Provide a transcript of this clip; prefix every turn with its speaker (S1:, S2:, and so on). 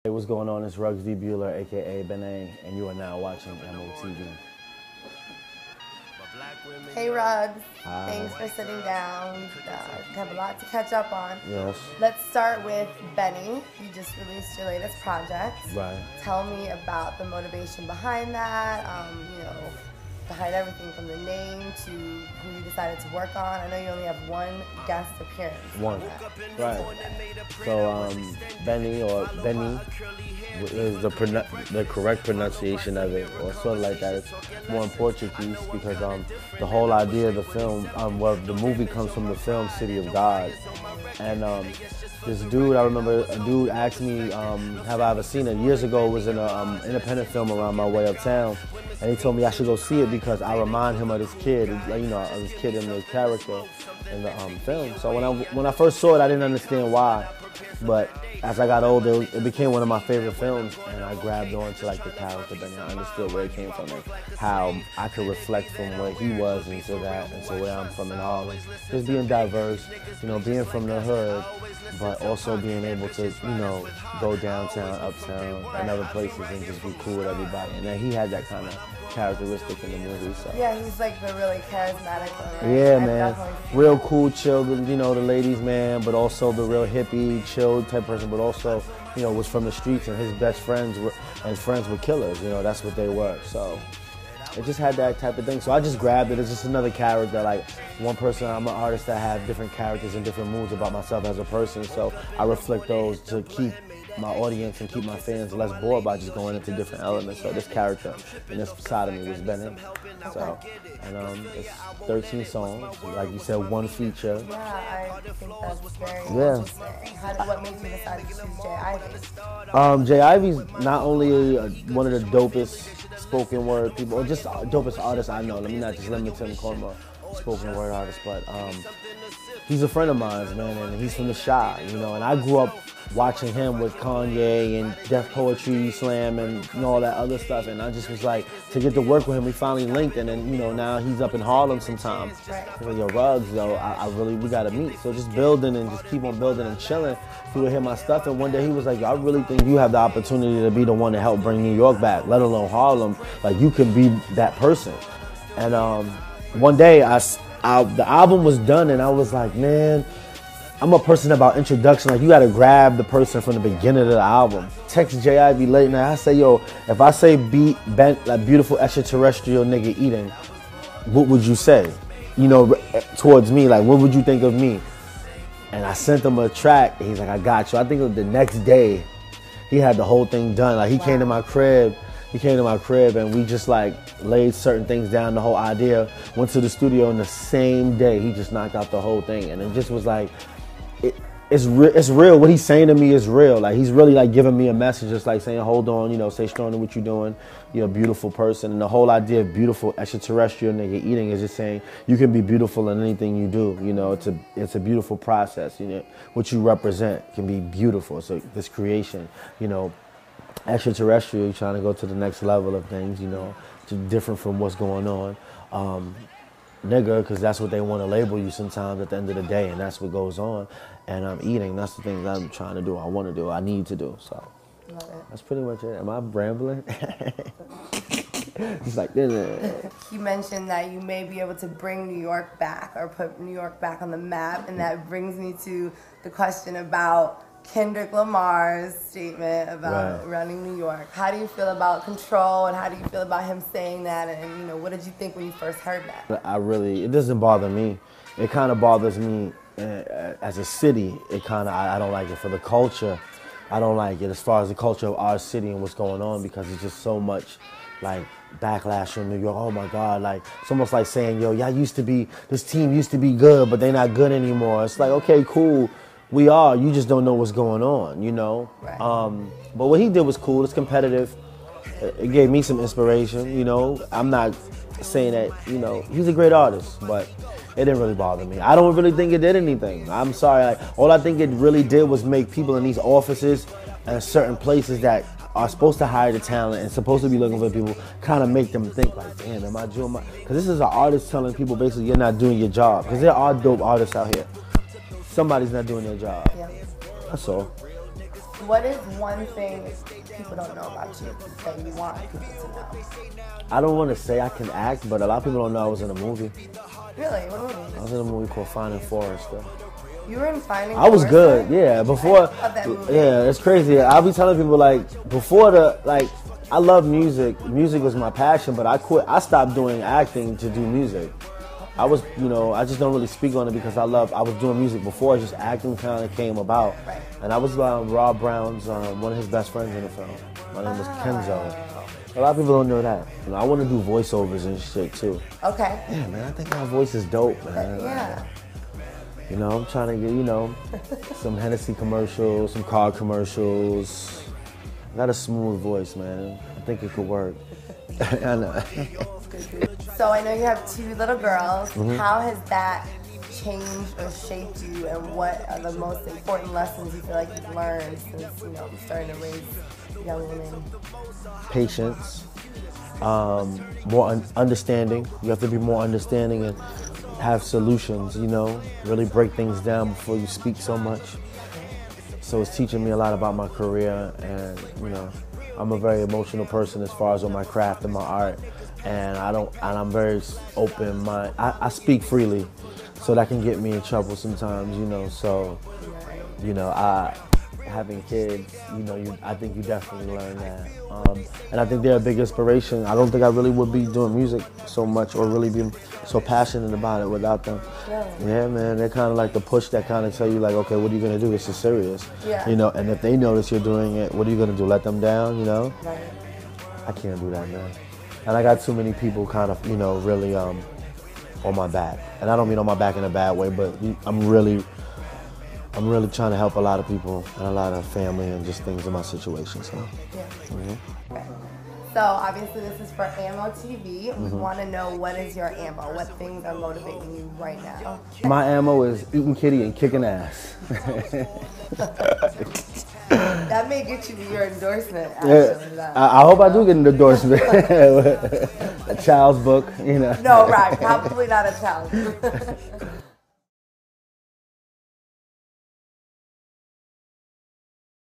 S1: Hey, what's going on? It's Rugz D, Bewler, aka Bene, and you are now watching AMMOtv.
S2: Hey Rugz,
S1: Hi.
S2: thanks for sitting down. We have a lot to catch up on.
S1: Yes.
S2: Let's start with Bene. You just released your latest project.
S1: Right.
S2: Tell me about the motivation behind that. Behind everything from the name to who you decided to work on. I know you only have one guest appearance.
S1: One. Right. So Bene or Bene is the correct pronunciation of it, or sort of like that. It's more in Portuguese because the whole idea of the film, well, the movie comes from the film City of God, and this dude, I remember a dude asked me, have I ever seen it? Years ago, it was in an independent film around my way uptown, and he told me I should go see it because I remind him of this kid, of this kid in the character in the film. So when I first saw it, I didn't understand why, but as I got older, it became one of my favorite films, and I grabbed on to like the character, but I understood where it came from and how I could reflect from where he was into that, and so where I'm from in Harlem. Just being diverse, being from the hood, but also being able to, go downtown, uptown, and other places and just be cool with everybody. And then he had that kind of characteristic in the movie. So.
S2: Yeah, he's like the really charismatic one, right?
S1: Yeah, man. Real cool, chill, the ladies' man, but also the real hippie, chill type person, but also, was from the streets, and his best friends were killers. That's what they were. So it just had that type of thing. So I just grabbed it. It's just another character. Like one person, I'm an artist that have different characters and different moods about myself as a person. So I reflect those to keep my audience and keep my fans less bored by just going into different elements. So this character and this side of me was Bene. So, and it's 13 songs. Like you said, one feature.
S2: Yeah, I think that's very interesting. What made you decide to choose Jay Ivy?
S1: Jay Ivy's not only one of the dopest spoken word people, or just dopest artists I know. Let me not just limit him, call him a spoken word artist, but he's a friend of mine, man, and he's from the Chi, and I grew up watching him with Kanye and Def Poetry Slam and all that other stuff, and I just was like, to get to work with him, we finally linked, and then, now he's up in Harlem sometimes. He's like, yo, Rugz, we gotta meet. So just building and just keep on building and chilling. He would hear my stuff, and one day he was like, yo, I really think you have the opportunity to be the one to help bring New York back, let alone Harlem. Like, you can be that person. And one day, the album was done, and I was like, man, I'm a person about introduction. Like, you gotta grab the person from the beginning of the album. Text Jay Ivy late night. I say, yo, if I say like beautiful extraterrestrial nigga eating, what would you say? Towards me, like, what would you think of me? And I sent him a track, and he's like, I got you. I think it was the next day, he had the whole thing done. Like, he came to my crib. And we just like laid certain things down, the whole idea. Went to the studio, and the same day he just knocked out the whole thing. And it just was like, it's real. What he's saying to me is real. Like, he's really like giving me a message, just like saying, hold on, stay strong in what you're doing. You're a beautiful person. And the whole idea of beautiful extraterrestrial nigga eating is just saying you can be beautiful in anything you do. It's a beautiful process. What you represent can be beautiful. So this creation, extraterrestrial, you're trying to go to the next level of things, to different from what's going on. Nigga, because that's what they want to label you sometimes at the end of the day, and that's what goes on. And I'm eating, that's the things I'm trying to do, I want to do, I need to do. So
S2: Love it.
S1: That's pretty much it. Am I rambling? It's like this.
S2: You mentioned that you may be able to bring New York back or put New York back on the map, and that brings me to the question about Kendrick Lamar's statement about running New York. How do you feel about Control, and how do you feel about him saying that, and what did you think when you first heard that?
S1: It doesn't bother me. It kind of bothers me as a city. I don't like it. For the culture, I don't like it as far as the culture of our city and what's going on, because it's just so much like backlash from New York. Oh my God, like it's almost like saying, yo, this team used to be good, but they're not good anymore. It's like, okay, cool. We are. You just don't know what's going on,
S2: Right.
S1: But what he did was cool. It's competitive. It gave me some inspiration, I'm not saying that, he's a great artist, but it didn't really bother me. I don't really think it did anything. I'm sorry. All I think it really did was make people in these offices and certain places that are supposed to hire the talent and supposed to be looking for people, kind of make them think like, damn, am I doing my... Because this is an artist telling people basically you're not doing your job. Because there are dope artists out here. Somebody's not doing their job.
S2: Yeah.
S1: That's all.
S2: What is one thing people don't know about you that you want people to know?
S1: I don't want to say I can act, but a lot of people don't know I was in a movie.
S2: Really? What movie?
S1: I was in a movie called Finding Forrester.
S2: You were in Finding
S1: I was
S2: Forrester?
S1: good, yeah. Before, yeah, it's crazy. I'll be telling people like before I love music. Music was my passion, but I quit. I stopped doing acting to do music. I was, I just don't really speak on it because I was doing music before. Just acting kind of came about,
S2: right.
S1: And I was Rob Brown's one of his best friends in the film. My name was Kenzo. A lot of people don't know that. I want to do voiceovers and shit too.
S2: Okay.
S1: Yeah, man, I think my voice is dope, man.
S2: Yeah.
S1: I'm trying to get, some Hennessy commercials, some car commercials. I got a smooth voice, man. I think it could work. I know.
S2: So I know you have 2 little girls.
S1: Mm-hmm.
S2: How has that changed or shaped you, and what are the most important lessons you feel like you've learned since, starting to raise young women?
S1: Patience, more understanding. You have to be more understanding and have solutions, really break things down before you speak so much. So it's teaching me a lot about my career, and I'm a very emotional person as far as on my craft and my art, and I'm very open. I speak freely, so that can get me in trouble sometimes, So, having kids, I think you definitely learn that, and I think they're a big inspiration. I don't think I really would be doing music so much or really be so passionate about it without them.
S2: Really?
S1: Yeah, man, they're kind of like the push that kind of tell you like, okay, what are you gonna do? This is serious.
S2: Yeah.
S1: And if they notice you're doing it, what are you gonna do? Let them down?
S2: Right.
S1: I can't do that, man. And I got too many people kind of, really on my back. And I don't mean on my back in a bad way, but I'm really trying to help a lot of people and a lot of family and just things in my situation. So.
S2: Yeah.
S1: Mm-hmm.
S2: Okay. So obviously this is for AMMOtv. We want to know, what is your ammo? What things are motivating you right now?
S1: My ammo is eating kitty and kicking ass.
S2: That may get you your endorsement, actually.
S1: Yeah, I hope I do get an endorsement. A child's book,
S2: No, right. Probably not a child.